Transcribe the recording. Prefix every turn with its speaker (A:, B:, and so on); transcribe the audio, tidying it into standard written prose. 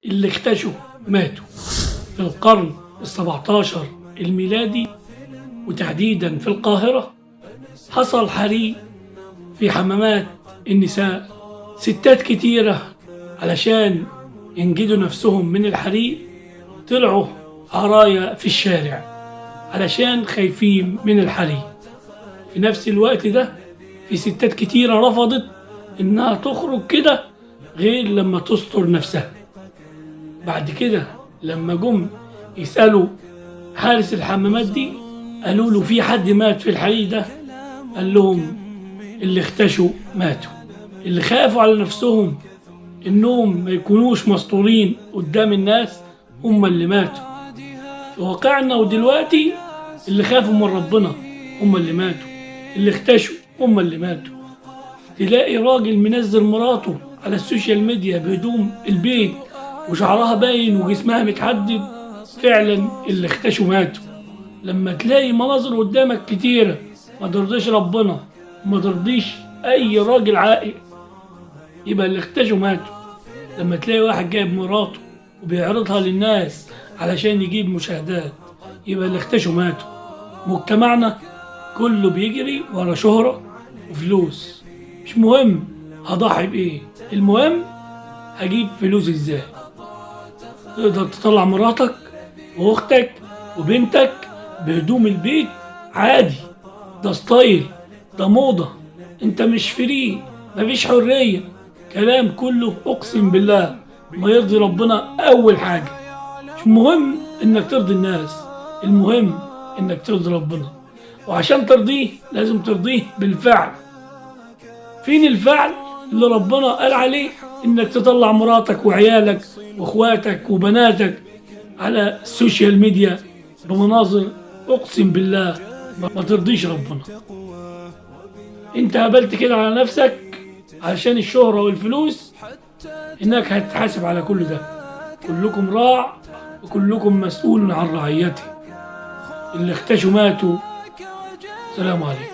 A: اللي اختشوا ماتوا. في القرن ال17 الميلادي وتحديدا في القاهرة حصل حريق في حمامات النساء. ستات كتيرة علشان ينجدوا نفسهم من الحريق طلعوا عرايا في الشارع علشان خايفين من الحريق. في نفس الوقت ده في ستات كتيرة رفضت انها تخرج كده غير لما تستر نفسها. بعد كده لما جم يسألوا حارس الحمامات دي قالوا له في حد مات في الحريق ده؟ قال لهم اللي اختشوا ماتوا. اللي خافوا على نفسهم انهم ما يكونوش مستورين قدام الناس هم اللي ماتوا. في واقعنا ودلوقتي اللي خافوا من ربنا هم اللي ماتوا، اللي اختشوا هم اللي ماتوا. تلاقي راجل منزل مراته على السوشيال ميديا بهدوم البيت وشعرها باين وجسمها متحدد، فعلا اللي اختشوا ماتوا. لما تلاقي مناظر قدامك كتيرة ما ترضيش ربنا وما ترضيش اي راجل عاقل يبقى اللي اختشوا ماتوا. لما تلاقي واحد جايب مراته وبيعرضها للناس علشان يجيب مشاهدات يبقى اللي اختشوا ماتوا. مجتمعنا كله بيجري ورا شهرة وفلوس، مش مهم هضحي بايه، المهم هجيب فلوس ازاي. تقدر تطلع مراتك واختك وبنتك بهدوم البيت عادي، ده ستايل، ده موضة، انت مش فري، مفيش حرية. كلام كله اقسم بالله ما يرضي ربنا. اول حاجة مش مهم انك ترضي الناس، المهم انك ترضي ربنا، وعشان ترضيه لازم ترضيه بالفعل. فين الفعل اللي ربنا قال عليه؟ انك تطلع مراتك وعيالك واخواتك وبناتك على السوشيال ميديا بمناظر اقسم بالله ما ترضيش ربنا. انت قبلت كده على نفسك علشان الشهرة والفلوس، انك هتتحاسب على كل ده. كلكم راع وكلكم مسؤول عن رعيته. اللي اختشوا ماتوا. سلام عليكم.